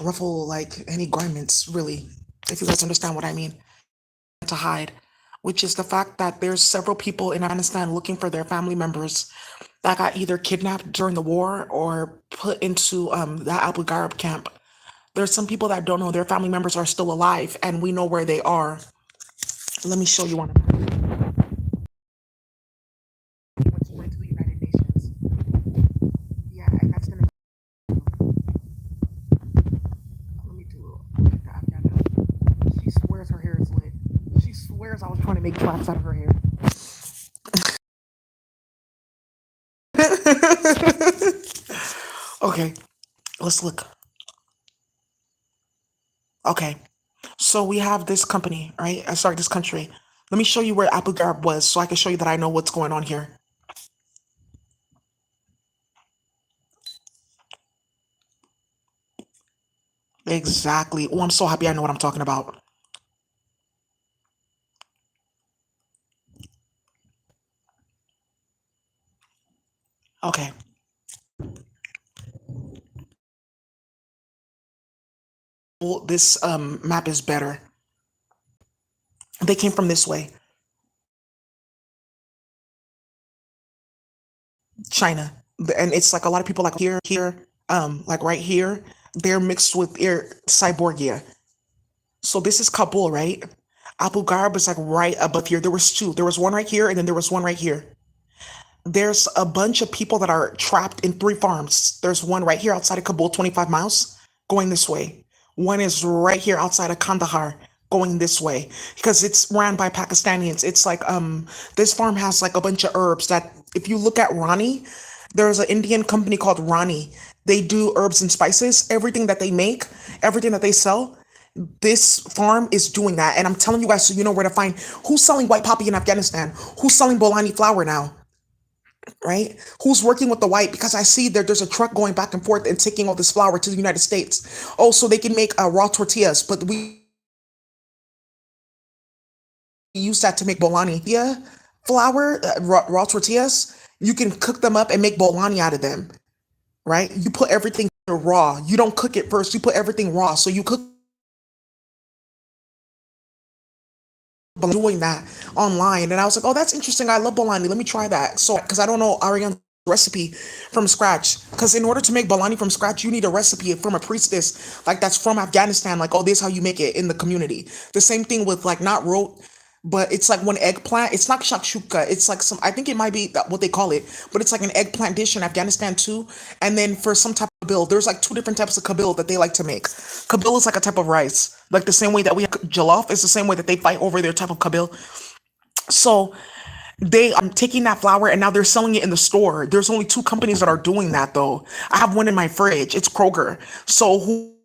ruffle like any garments, really, if you guys understand what I mean, to hide, which is the fact that there's several people in Afghanistan looking for their family members that got either kidnapped during the war or put into the Abu Ghraib camp. There's some people that don't know their family members are still alive, and we know where they are. Let me show you one. Went to the United Nations. Yeah, and that's gonna. Let me do the Afghan. She swears her hair is lit. She swears I was trying to make tracks out of her hair. Okay, let's look. Okay, so we have this company, right? Sorry, this country. Let me show you where Abu Ghraib was, so I can show you that I know what's going on here. Exactly. Oh, I'm so happy I know what I'm talking about. Okay. Well, this map is better. They came from this way, China, and it's like a lot of people like like right here. They're mixed with air Cyborgia. So this is Kabul, right? Abu Ghraib is like right above here. There was two. There was one right here, and then there was one right here. There's a bunch of people that are trapped in three farms. There's one right here outside of Kabul, 25 miles, going this way. One is right here outside of Kandahar, going this way because it's ran by Pakistanis. It's like this farm has like a bunch of herbs that if you look at Rani, there's an Indian company called Rani. They do herbs and spices. Everything that they make, everything that they sell, this farm is doing that. And I'm telling you guys so you know where to find who's selling white poppy in Afghanistan, who's selling Bolani flour now, right? Who's working with the white? Because I see there's a truck going back and forth and taking all this flour to the United States. Oh, so they can make raw tortillas, but we use that to make bolani. Yeah, flour, raw tortillas. You can cook them up and make bolani out of them, right? You put everything raw. You don't cook it first. You put everything raw. So you cook doing that online, and I was like, oh, that's interesting. I love bolani. Let me try that. So because I don't know Ariane's recipe from scratch, because in order to make bolani from scratch you need a recipe from a priestess like that's from Afghanistan, like, oh, this is how you make it in the community. The same thing with like not rote, but it's like one eggplant. It's not shakshuka. It's like some, I think it might be what they call it, but it's like an eggplant dish in Afghanistan too. And then for some type of kabil, there's like two different types of kabil that they like to make. Kabil is like a type of rice, like the same way that we have jollof. It's the same way that they fight over their type of kabil. So they I'm taking that flour and now they're selling it in the store. There's only two companies that are doing that though. I have one in my fridge. It's Kroger. So who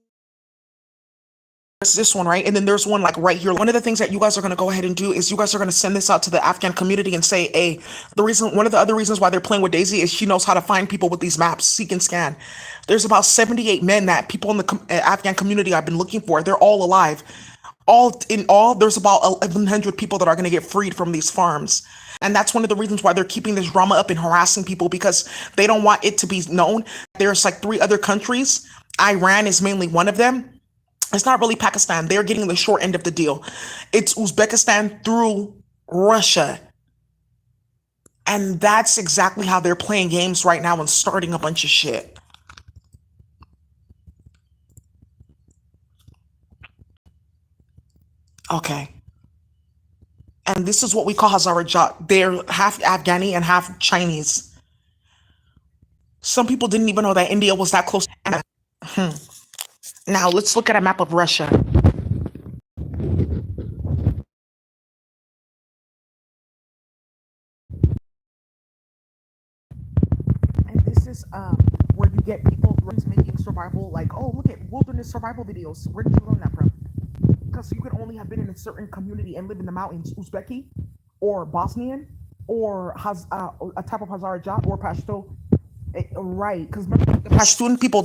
There's this one, right? And then there's one like right here. One of the things that you guys are going to go ahead and do is you guys are going to send this out to the Afghan community and say, hey, one of the other reasons why they're playing with Daisy is she knows how to find people with these maps, seek and scan. There's about 78 men that people in the Afghan community I've been looking for. They're all alive. All, there's about 1,100 people that are going to get freed from these farms. And that's one of the reasons why they're keeping this drama up and harassing people because they don't want it to be known. There's like three other countries. Iran is mainly one of them. It's not really Pakistan. They're getting the short end of the deal. It's Uzbekistan through Russia. And that's exactly how they're playing games right now and starting a bunch of shit. Okay. And this is what we call Hazarajat. They're half Afghani and half Chinese. Some people didn't even know that India was that close. Now let's look at a map of Russia. And this is where you get people making survival, like, oh, look at wilderness survival videos. Where did you learn that from? Because you could only have been in a certain community and live in the mountains, Uzbeki, or Bosnian, or a type of Hazarajat or Pashto. Right, because the Pashtun people,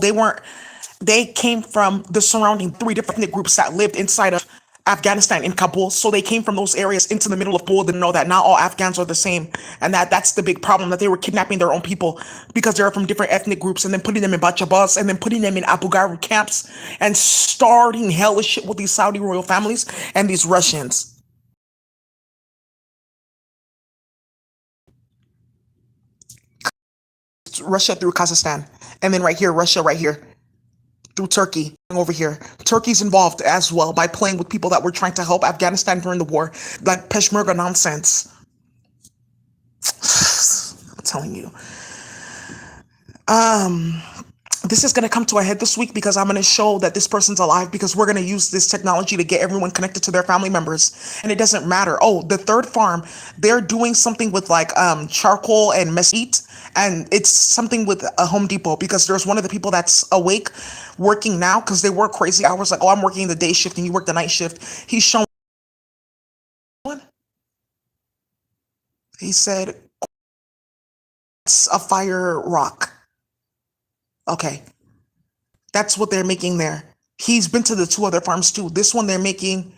they came from the surrounding three different ethnic groups that lived inside of Afghanistan in Kabul. So they came from those areas into the middle of Kabul. Didn't know that not all Afghans are the same, and that's the big problem, that they were kidnapping their own people because they're from different ethnic groups, and then putting them in Bachabas, and then putting them in Abu Ghraib camps, and starting hellish shit with these Saudi royal families and these Russians. Russia through Kazakhstan, and then right here, Russia right here through Turkey over here. Turkey's involved as well by playing with people that were trying to help Afghanistan during the war, like Peshmerga nonsense. I'm telling you. Um, this is going to come to a head this week because I'm going to show that this person's alive, because we're going to use this technology to get everyone connected to their family members, and it doesn't matter. Oh, the third farm, they're doing something with like charcoal and mesquite, and it's something with a Home Depot, because there's one of the people that's awake working now, because they work crazy hours, like, oh, I'm working the day shift and you work the night shift. He's showing, he said it's a fire rock. Okay, that's what they're making there. He's been to the two other farms too. This one they're making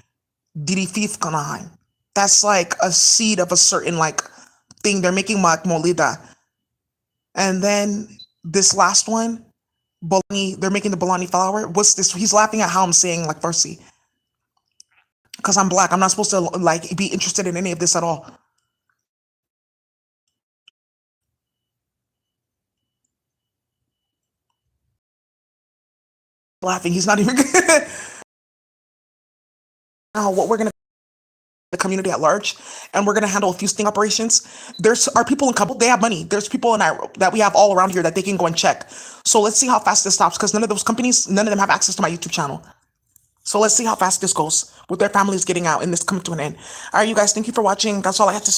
dirifif kanahan. That's like a seed of a certain like thing. They're making molida. And then this last one, bolani, they're making the bolani flour. What's this? He's laughing at how I'm saying like Farsi. Because I'm black. I'm not supposed to like be interested in any of this at all. Laughing. He's not even now what we're gonna, the community at large, and we're going to handle a few sting operations. There's our people in Kabul, they have money. There's people in our, that we have all around here that they can go and check. So let's see how fast this stops, because none of those companies, none of them have access to my YouTube channel. So let's see how fast this goes with their families getting out and this coming to an end. All right, you guys, thank you for watching. That's all I have to say.